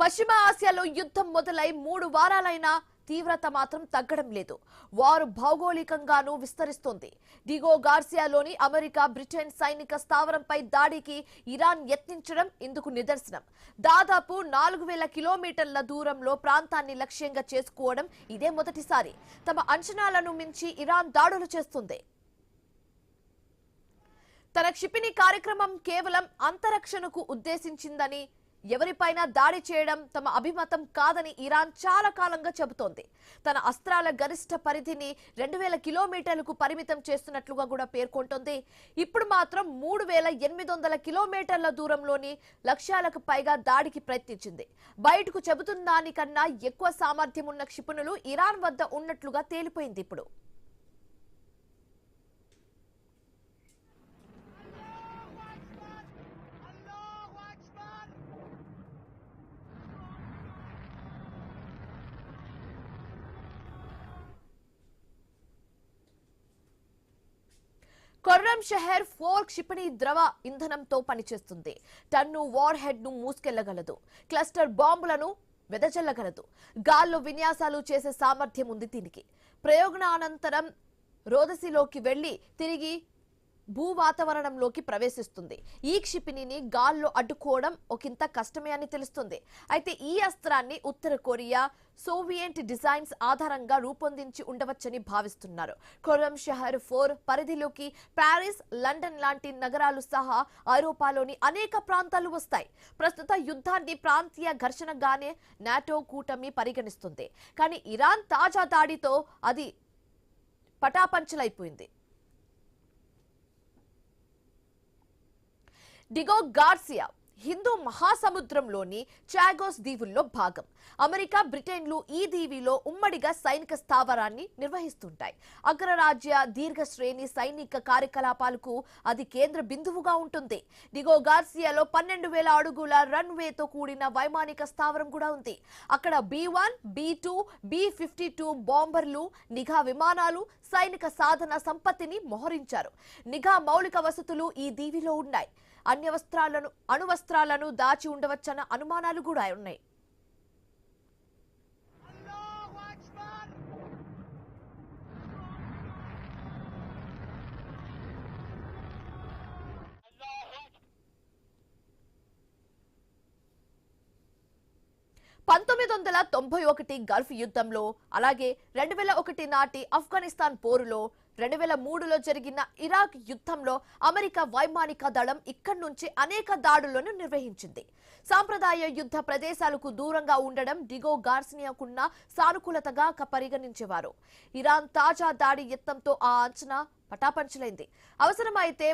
పశ్చిమ ఆసియాలో యుద్ధం మొదలై 3 వారాలైనా తీవ్రత మాత్రం తగ్గడం లేదు. వారు భౌగోళికంగానూ విస్తరిస్తోంది. డిగో గార్సియాలోని అమెరికా బ్రిటన్ సైనిక స్థావరంపై దాడికి ఇరాన్ యత్నించడం ఇందుకు నిదర్శనం. దాదాపు 4000 కిలోమీటర్ల దూరంలో ప్రాంతాన్ని లక్ష్యంగా చేసుకోవడం ఇదే మొదటిసారి. తమ అంచనాలను మించి ఇరాన్ దాడులు చేస్తుంది. తన క్షిపణి కార్యక్రమం కేవలం అంతరక్షణకు ఉద్దేశించిందని, ఎవరిపైనా దాడి చేయడం తమ అభిమతం కాదని ఇరాన్ చాలా కాలంగా చెబుతోంది. తన అస్త్రాల గరిష్ట పరిధిని 2000 కిలోమీటర్లకు పరిమితం చేస్తున్నట్లుగా కూడా పేర్కొంటోంది. ఇప్పుడు మాత్రం 3800 కిలోమీటర్ల దూరంలోని లక్ష్యాలకు పైగా దాడికి ప్రయత్నించింది. బయటకు చెబుతున్న దానికన్నా ఎక్కువ సామర్థ్యం ఉన్న క్షిపణులు ఇరాన్ వద్ద ఉన్నట్లుగా తేలిపోయింది. ఇప్పుడు ఖుర్రం షహర్ 4 క్షిపణి ద్రవ ఇంధనంతో పనిచేస్తుంది. టన్ను వార్ హెడ్ ను మూసుకెళ్లగలదు. క్లస్టర్ బాంబులను వెదజల్లగలదు. గాల్లో విన్యాసాలు చేసే సామర్థ్యం ఉంది దీనికి. ప్రయోగానంతరం రోదసిలోకి వెళ్లి తిరిగి భూ వాతావరణంలోకి ప్రవేశిస్తుంది. ఈ క్షిపణిని గాల్లో అడ్డుకోవడం ఒకంత కష్టమే అని తెలుస్తుంది. అయితే ఈ అస్త్రాన్ని ఉత్తర కొరియా సోవియట్ డిజైన్స్ ఆధారంగా రూపొందించి ఉండవచ్చని భావిస్తున్నారు. ఖుర్రం షహర్ 4 పరిధిలోకి ప్యారిస్, లండన్ లాంటి నగరాలు సహా ఐరోపాలోని అనేక ప్రాంతాలు వస్తాయి. ప్రస్తుత యుద్ధాన్ని ప్రాంతీయ ఘర్షణగానే నాటో కూటమి పరిగణిస్తుంది. కానీ ఇరాన్ తాజా దాడితో అది పటాపంచలైపోయింది. డిగో గార్సియా హిందూ మహాసముద్రంలోని చాగోస్ దీవుల్లో భాగం. అమెరికా, బ్రిటన్లు ఈ దీవిలో ఉమ్మడిగా సైనిక స్థావరాన్ని నిర్వహిస్తుంటాయి. అగ్రరాజ్య దీర్ఘ శ్రేణి సైనిక కార్యకలాపాలకు అది కేంద్ర బిందువుగా ఉంటుంది. డిగో గార్సియాలో 12,000 అడుగుల రన్వేతో కూడిన వైమానిక స్థావరం కూడా ఉంది. అక్కడ B-1, B-2, B-52 బాంబర్లు, నిఘా విమానాలు, సైనిక సాధన సంపత్తిని మోహరించారు. నిఘా మౌలిక వసతులు ఈ దీవిలో ఉన్నాయి. అణువస్త్రాలను దాచి ఉండవచ్చన్న అనుమానాలు కూడా ఉన్నాయి. గల్ఫ్ యుద్ధంలో, అలాగే 2001 నాటి ఆఫ్ఘనిస్తాన్ పోరులో, 2003లో జరిగిన ఇరాక్ యుద్ధంలో అమెరికా వైమానిక దళం ఇక్కడి నుంచి అనేక దాడులను నిర్వహించింది. సాంప్రదాయ యుద్ధ ప్రదేశాలకు దూరంగా ఉండడం డిగో గార్సియాకున్న సానుకూలతగా పరిగణించేవారు. ఇరాన్ తాజా దాడి యత్నంతో ఆ అంచనా పటాపంచలైంది. అవసరమైతే